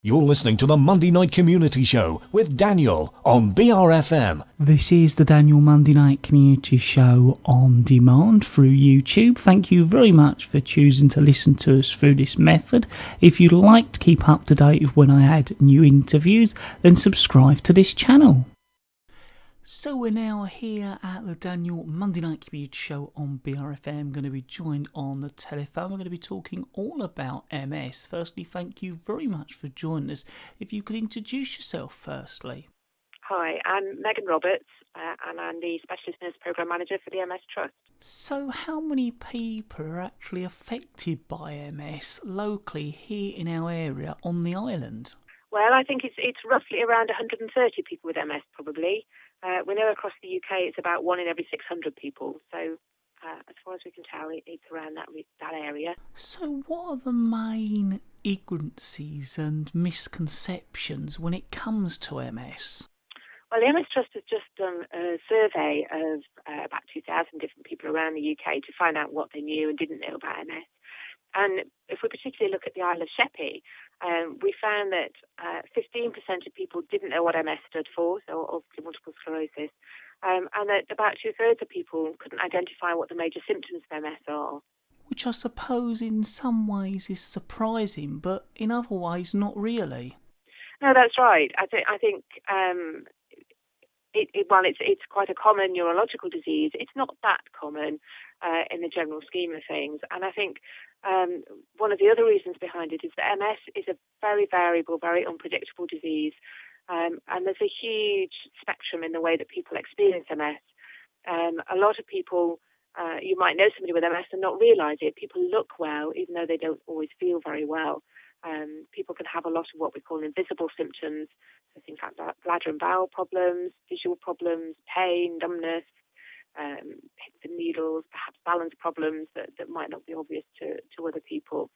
You're listening to the Monday Night Community Show with Daniel on BRFM. This is the Daniel Monday Night Community Show on demand through YouTube. Thank you very much for choosing to listen to us through this method. If you'd like to keep up to date with when I add new interviews, then subscribe to this channel. So we're now here at the Daniel Monday Night Community Show on BRFM. Going to be joined on the telephone. We're going to be talking all about MS. Firstly, thank you very much for joining us. If you could introduce yourself firstly. Hi, I'm Megan Roberts and I'm the Specialist Nurse Programme Manager for the MS Trust. So how many people are actually affected by MS locally here in our area on the island? Well, I think it's roughly around 130 people with MS probably. We know across the UK it's about 1 in every 600 people, so as far as we can tell, it's around that area. So what are the main ignorances and misconceptions when it comes to MS? Well, the MS Trust has just done a survey of about 2,000 different people around the UK to find out what they knew and didn't know about MS. And if we particularly look at the Isle of Sheppey, we found that 15% of people didn't know what MS stood for, so obviously multiple sclerosis, and that about 2/3 of people couldn't identify what the major symptoms of MS are. Which I suppose in some ways is surprising, but in other ways not really. No, that's right. I think it's quite a common neurological disease. It's not that common in the general scheme of things, and I think one of the other reasons behind it is that MS is a very variable, very unpredictable disease, and there's a huge spectrum in the way that people experience MS. A lot of people, you might know somebody with MS and not realise it. People look well, even though they don't always feel very well. People can have a lot of what we call invisible symptoms, so things like bladder and bowel problems, visual problems, pain, numbness, pins and needles, perhaps balance problems that might not be obvious to other people.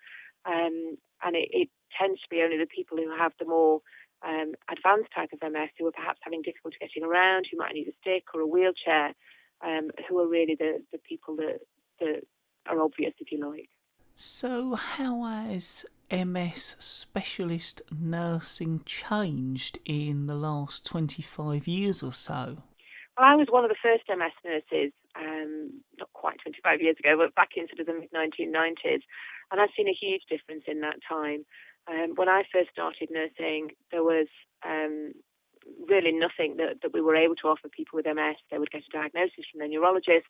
And it tends to be only the people who have the more advanced type of MS, who are perhaps having difficulty getting around, who might need a stick or a wheelchair, who are really the people that are obvious, if you like. So how has MS specialist nursing changed in the last 25 years or so? Well, I was one of the first MS nurses, not quite 25 years ago, but back in sort of the mid-1990s, and I've seen a huge difference in that time. When I first started nursing, there was really nothing that we were able to offer people with MS. They would get a diagnosis from their neurologist,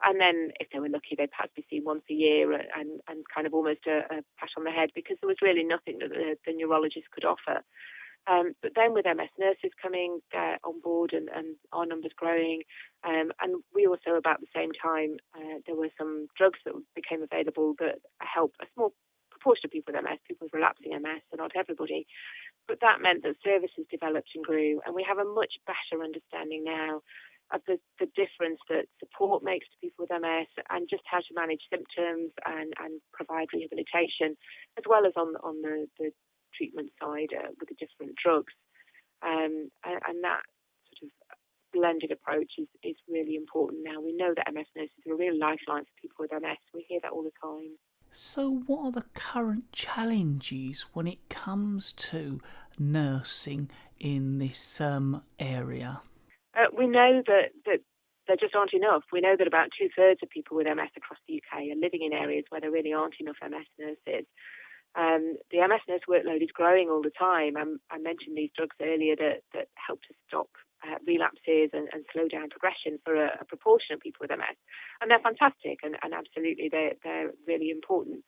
and then if they were lucky, they'd perhaps be seen once a year and kind of almost a pat on the head, because there was really nothing that the neurologist could offer. But then with MS nurses coming on board and our numbers growing, and we also about the same time, there were some drugs that became available that help a small proportion of people with MS, people with relapsing MS, so not everybody. But that meant that services developed and grew, and we have a much better understanding now of the difference that support makes to people with MS, and just how to manage symptoms and provide rehabilitation, as well as on the treatment side with the different drugs. And that sort of blended approach is really important now. We know that MS nurses are a real lifeline for people with MS. We hear that all the time. So what are the current challenges when it comes to nursing in this area? We know that there just aren't enough. We know that about 2/3 of people with MS across the UK are living in areas where there really aren't enough MS nurses. The MS nurse workload is growing all the time. I mentioned these drugs earlier that help to stop relapses and slow down progression for a proportion of people with MS. And they're fantastic, and absolutely they're really important.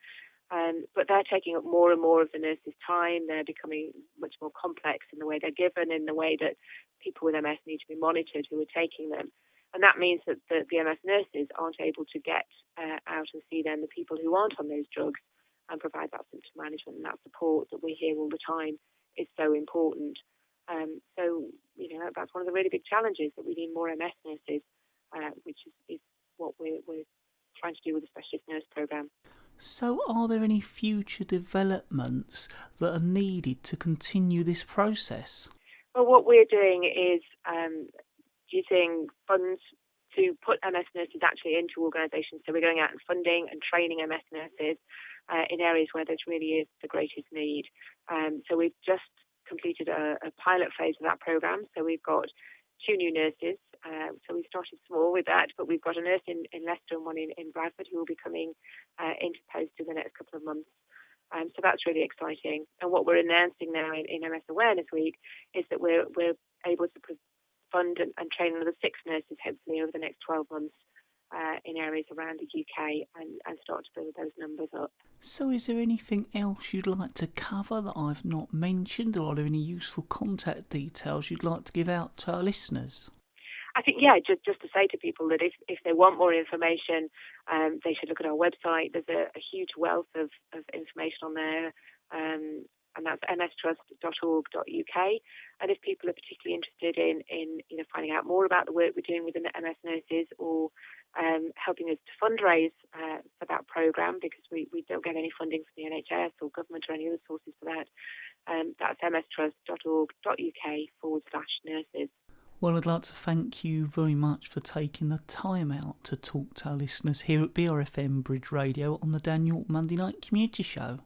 But they're taking up more and more of the nurse's time. They're becoming much more complex in the way they're given, in the way that people with MS need to be monitored who are taking them. And that means that the MS nurses aren't able to get out and see then the people who aren't on those drugs and provide that symptom management and that support that we hear all the time is so important. So, that's one of the really big challenges, that we need more MS nurses, which is what we're trying to do with the Specialist Nurse Programme. So are there any future developments that are needed to continue this process? Well, what we're doing is using funds to put MS nurses actually into organisations. So we're going out and funding and training MS nurses. in areas where there really is the greatest need. So we've just completed a pilot phase of that programme. So we've got 2 new nurses. So we started small with that, but we've got a nurse in Leicester and one in Bradford who will be coming into post in the next couple of months. So that's really exciting. And what we're announcing now in MS Awareness Week is that we're able to fund and train another 6 nurses, hopefully, over the next 12 months in areas around the UK and start to build those numbers up. So is there anything else you'd like to cover that I've not mentioned, or are there any useful contact details you'd like to give out to our listeners? I think, just to say to people that if they want more information, they should look at our website. There's a huge wealth of information on there, and that's mstrust.org.uk. And if people are particularly interested in finding out more about the work we're doing within the MS nurses, or helping us to fundraise for that programme, because we don't get any funding from the NHS or government or any other sources for that, that's mstrust.org.uk/nurses. Well, I'd like to thank you very much for taking the time out to talk to our listeners here at BRFM Bridge Radio on the Daniel Monday Night Community Show.